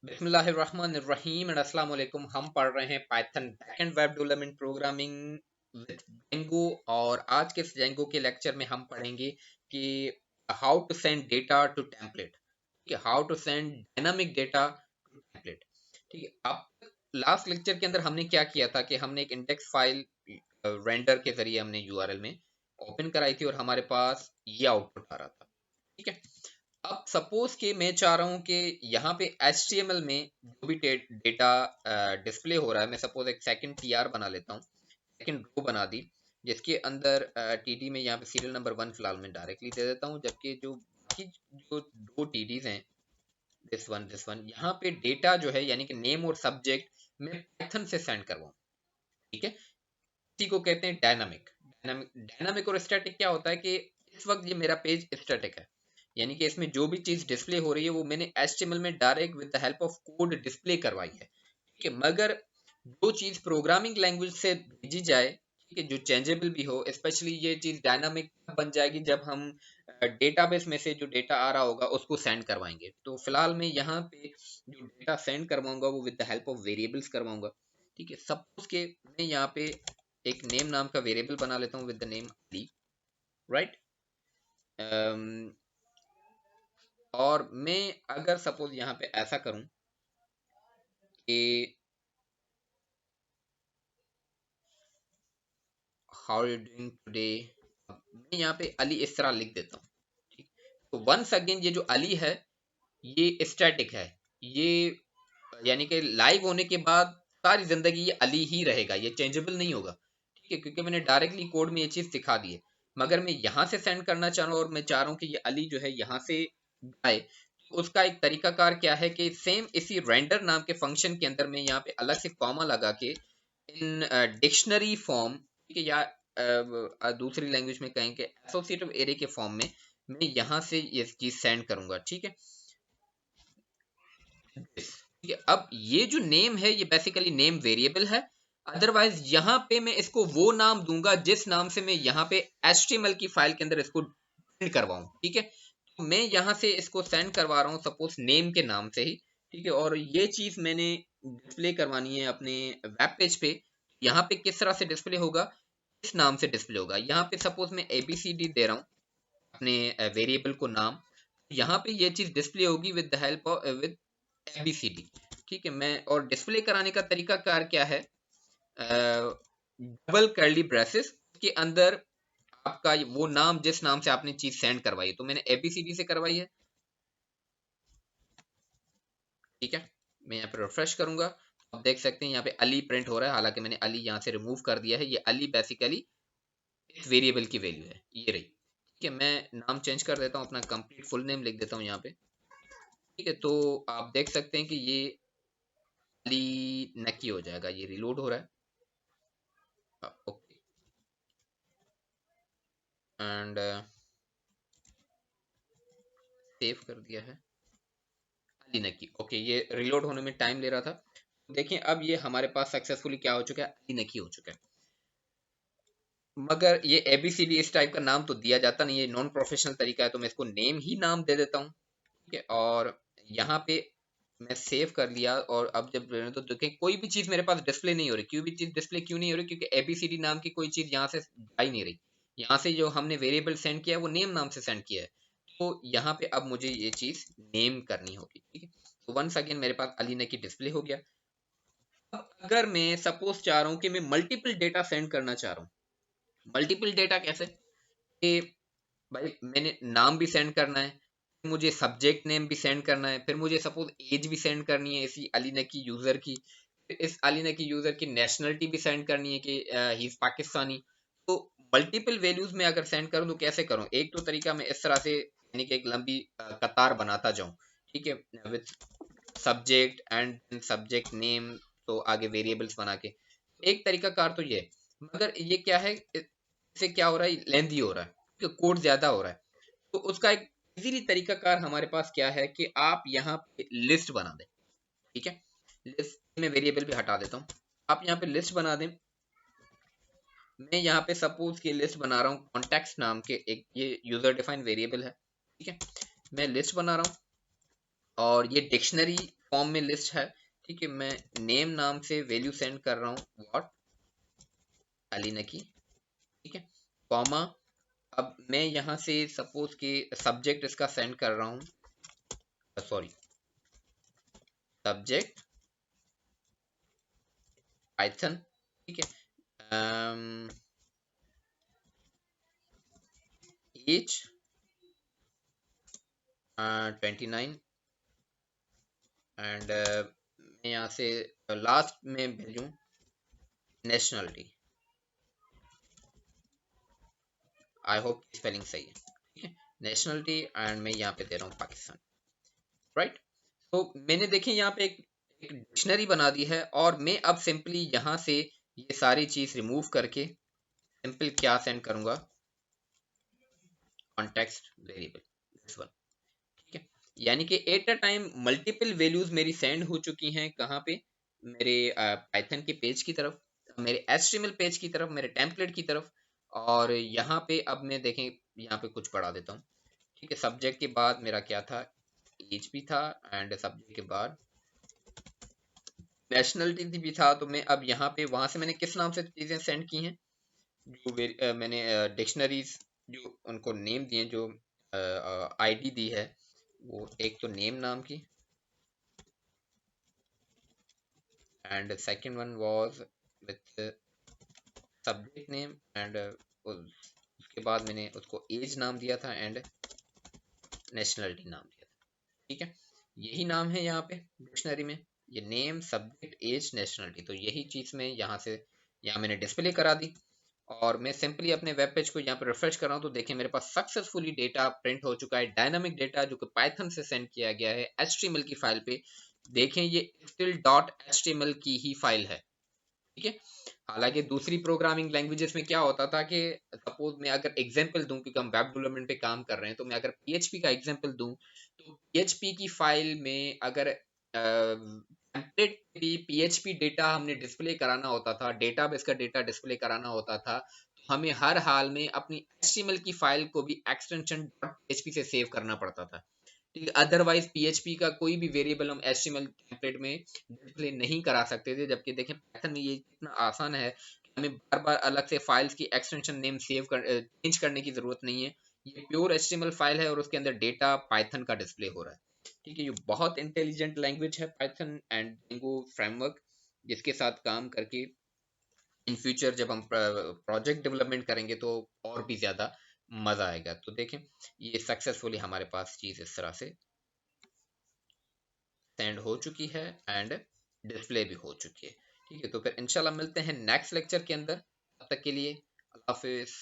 बिस्मिल्लाहिर्रहमानिर्रहीम एंड अस्सलाम वालेकुम। हम पढ़ रहे हैं Python backend web development programming with Django. और आज के इस जेंगो के लेक्चर में हम पढ़ेंगे कि how to send data to template. ठीक है, how to send dynamic data to template. ठीक है, अब लास्ट लेक्चर के अंदर हमने क्या किया था कि हमने एक इंडेक्स फाइल रेंडर के जरिए हमने यूआरएल में ओपन कराई थी और हमारे पास ये आउटपुट आ रहा था। ठीक है, अब सपोज कि मैं चाह रहा हूं कि यहाँ पे HTML में जो भी डेटा डिस्प्ले हो रहा है, मैं सपोज एक सेकंड TR बना लेता हूँ, सेकंड रो बना दी जिसके अंदर TD में यहाँ पे सीरियल नंबर 1 फिलहाल मैं डायरेक्टली दे देता हूँ, जबकि जो बाकी जो दो TDs हैं, दिस वन यहाँ पे डेटा जो है यानी कि नेम और सब्जेक्ट मैं पाइथन से सेंड करवाऊँ। ठीक है, इसी को कहते हैं डायनामिक। डायनामिक और स्टैटिक क्या होता है कि इस वक्त ये मेरा पेज स्टैटिक है, यानी कि इसमें जो भी चीज डिस्प्ले हो रही है वो मैंने HTML में direct with the help of code display करवाई है। ठीक है, मगर जो चीज प्रोग्रामिंग लैंग्वेज से भेजी जाए, ठीक है, जो चेंजेबल भी हो, स्पेशली ये चीज डायनामिक बन जाएगी जब हम डेटाबेस में से जो डेटा आ रहा होगा उसको सेंड करवाएंगे। तो फिलहाल मैं यहाँ पे जो डेटा सेंड करवाऊंगा वो with the help of variables करवाऊंगा। ठीक है, सपोज के मैं यहाँ पे एक नेम नाम का वेरिएबल बना लेता हूँ with the name Ali. Right, और मैं अगर सपोज यहाँ पे ऐसा करूं कि हाउ यू डूइंग टुडे, मैं यहाँ पे अली इस तरह लिख देता हूँ। ठीक, तो वंस अगेन ये जो अली है ये स्टैटिक है, ये यानी कि लाइव होने के बाद सारी जिंदगी ये अली ही रहेगा, ये चेंजेबल नहीं होगा। ठीक है, क्योंकि मैंने डायरेक्टली कोड में ये चीज दिखा दी है। मगर मैं यहाँ से सेंड करना चाह रहा हूँ और मैं चाह रहा हूँ कि ये अली जो है यहाँ से आए, तो उसका एक तरीकाकार क्या है कि सेम इसी रेंडर नाम के फंक्शन के अंदर मैं यहाँ पे अलग से कॉमा लगा के इन डिक्शनरी फॉर्म, ठीक है, या दूसरी लैंग्वेज में कहें कि एसोसिएटिव एरे के फॉर्म में मैं यहाँ से ये चीज सेंड करूंगा। ठीक है, ठीक है, अब ये जो नेम है ये बेसिकली नेम वेरिएबल है। अदरवाइज यहाँ पे मैं इसको वो नाम दूंगा जिस नाम से मैं यहाँ पे HTML की फाइल के अंदर इसको सेंड करवाऊं। ठीक है, तो मैं यहाँ से इसको सेंड करवा रहा हूँ सपोज नेम के नाम से ही। ठीक है, और ये चीज मैंने डिस्प्ले करवानी है अपने वेब पेज पे। यहाँ पे किस तरह से डिस्प्ले होगा, इस नाम से डिस्प्ले होगा। यहाँ पे सपोज मैं ABCD दे रहा हूँ अपने वेरिएबल को नाम, यहाँ पे ये चीज डिस्प्ले होगी with the help of with ABCD। ठीक है, मैं और डिस्प्ले कराने का तरीका कार क्या है, डबल कर्ली ब्रेसेस के अंदर आपका वो नाम जिस नाम से आपने चीज सेंड करवाई है, तो मैंने ABCD से करवाई है। ठीक है, मैं यहाँ पे रिफ्रेश करूंगा, आप देख सकते हैं यहाँ पे अली प्रिंट हो रहा है, हालांकि मैंने अली यहाँ से रिमूव कर दिया है। ये अली बेसिकली इस वेरिएबल की वैल्यू है, ये रही। ठीक है, मैं नाम चेंज कर देता हूँ, अपना कंप्लीट फुल नेम लिख देता हूँ यहाँ पे। ठीक है, तो आप देख सकते हैं कि ये अली नकी हो जाएगा, ये रिलोड हो रहा है। ओके, एंड सेव कर दिया है अली नकी। ओके, ये रिलोड होने में टाइम ले रहा था। देखिए अब ये हमारे पास सक्सेसफुली क्या हो चुका है, अली नकी हो चुका है। मगर ये ABCD इस टाइप का नाम तो दिया जाता नहीं, ये नॉन प्रोफेशनल तरीका है, तो मैं इसको नेम ही नाम दे देता हूँ। ठीक है, और यहाँ पे मैं सेव कर लिया। और अब जब तो देखें कोई भी चीज मेरे पास डिस्प्ले नहीं हो रही। क्यों भी चीज डिस्प्ले क्यों नहीं हो रही, क्योंकि ABCD नाम की कोई चीज यहाँ से जा ही नहीं रही। यहाँ से जो हमने वेरिएबल सेंड किया है वो नेम नाम से सेंड किया है, तो यहाँ पे अब मुझे ये चीज नेम करनी होगी। ठीक है, तो वंस अगेन मेरे पास अलीना की डिस्प्ले हो गया। अब अगर मैं सपोज चाह रहा हूँ कि मैं मल्टीपल डेटा सेंड करना चाह रहा हूँ, मल्टीपल डेटा कैसे कि भाई मैंने नाम भी सेंड करना है, मुझे सब्जेक्ट नेम भी सेंड करना है, फिर मुझे सपोज एज भी सेंड करनी है इसी अलीना की यूजर की, फिर इस अलीना की यूजर की नेशनलिटी भी सेंड करनी है कि ही इज पाकिस्तानी। तो मल्टीपल वैल्यूज में अगर सेंड करूं तो कैसे करूं, एक तो तरीका मैं इस तरह से यानी कि एक लंबी कतार बनाता जाऊं। ठीक है, with subject and subject name, तो आगे वेरिएबल्स बना के, एक तरीका कार तो ये है। मगर ये क्या है, इससे क्या हो रहा है, लेंथी हो रहा है, कोड ज्यादा हो रहा है। तो उसका एक इजीली तरीका कार हमारे पास क्या है कि आप यहाँ पे लिस्ट बना दें। ठीक है, लिस्ट में वेरिएबल भी हटा देता हूँ, आप यहाँ पे लिस्ट बना दें। मैं यहाँ पे सपोज की लिस्ट बना रहा हूँ कॉन्टेक्स्ट नाम के, एक ये यूजर डिफाइंड वेरिएबल है। ठीक है, मैं लिस्ट बना रहा हूँ और ये डिक्शनरी फॉर्म में लिस्ट है, ठीक है। मैं नेम नाम से वैल्यू सेंड कर रहा हूँ व्हाट अलीना की, ठीक है, कॉमा। अब मैं यहाँ से सपोज कि सब्जेक्ट इसका सेंड कर रहा हूँ, सॉरी सब्जेक्ट पाइथन, ठीक है, एज 29 एंड मैं यहाँ से लास्ट में भेजूँ नेशनलिटी, आई होप स्पेलिंग सही है, ठीक है, नेशनलिटी एंड मैं यहाँ पे दे रहा हूँ पाकिस्तान, राइट। तो मैंने देखें यहाँ पे एक डिक्शनरी बना दी है, और मैं अब सिंपली यहाँ से ये सारी चीज रिमूव करके सिंपल क्या सेंड करूंगा, कॉन्टेक्स्ट वेरिएबल दिस वन, ठीक है। यानी कि at a time multiple values मेरी सेंड हो चुकी हैं, कहाँ पे, मेरे पाइथन के पेज की तरफ, मेरे HTML पेज की तरफ, मेरे टेम्पलेट की तरफ। और यहाँ पे अब मैं देखें, यहाँ पे कुछ बढ़ा देता हूँ, ठीक है। सब्जेक्ट के बाद मेरा क्या था, एज भी था, एंड सब्जेक्ट के बाद नेशनलिटी भी था। तो मैं अब यहाँ पे वहां से मैंने किस नाम से चीजें सेंड की हैं, जो मैंने डिक्शनरीज जो उनको नेम दिए, जो आईडी दी है, वो एक तो नेम नाम की, and second one was with subject name, and उसके बाद मैंने उसको एज नाम दिया था एंड नेशनलिटी नाम दिया था, ठीक है। यही नाम है यहाँ पे डिक्शनरी में, ये नेम सब्जेक्ट एज नेशनलिटी। तो यही चीज मैं यहाँ से यहाँ मैंने डिस्प्ले करा दी, और मैं सिंपली अपने वेब पेज को यहाँ पे रिफ्रेश कर रहा हूँ, तो देखें मेरे पास सक्सेसफुली डेटा प्रिंट हो चुका है, डायनामिक डेटा जो कि पाइथन से सेंड किया गया है HTML की फाइल पे। देखें ये स्टिल डॉट HTML की ही फाइल है, ठीक है। हालांकि दूसरी प्रोग्रामिंग लैंग्वेजेस में क्या होता था कि सपोज मैं अगर एग्जांपल दूं, क्योंकि हम वेब डेवलपमेंट पे काम कर रहे हैं, तो मैं अगर PHP का एग्जांपल दूं, तो PHP की फाइल में अगर टेम्पलेट भी PHP डेटा हमने डिस्प्ले कराना होता था, डेटाबेस का डेटा डिस्प्ले कराना होता था, तो हमें हर हाल में अपनी HTML की फाइल को भी एक्सटेंशन .php से सेव करना पड़ता था, ठीक है। अदरवाइज PHP का कोई भी वेरिएबल हम HTML टेम्पलेट में डिस्प्ले नहीं करा सकते थे। जबकि देखें पाइथन में ये इतना आसान है कि हमें बार बार अलग से फाइल्स की एक्सटेंशन नेम सेव कर चेंज करने की जरूरत नहीं है। ये प्योर HTML फाइल है और उसके अंदर डेटा पाइथन का डिस्प्ले हो रहा है, ठीक है। ये बहुत इंटेलिजेंट लैंग्वेज है पाइथन एंड Django फ्रेमवर्क, जिसके साथ काम करके इन फ्यूचर जब हम प्रोजेक्ट डेवलपमेंट करेंगे तो और भी ज्यादा मजा आएगा। तो देखें ये सक्सेसफुली हमारे पास चीज इस तरह से सेंड हो चुकी है एंड डिस्प्ले भी हो चुकी है, ठीक है। तो फिर इंशाल्लाह मिलते हैं नेक्स्ट लेक्चर के अंदर, तब तक के लिए अल्लाह हाफिज।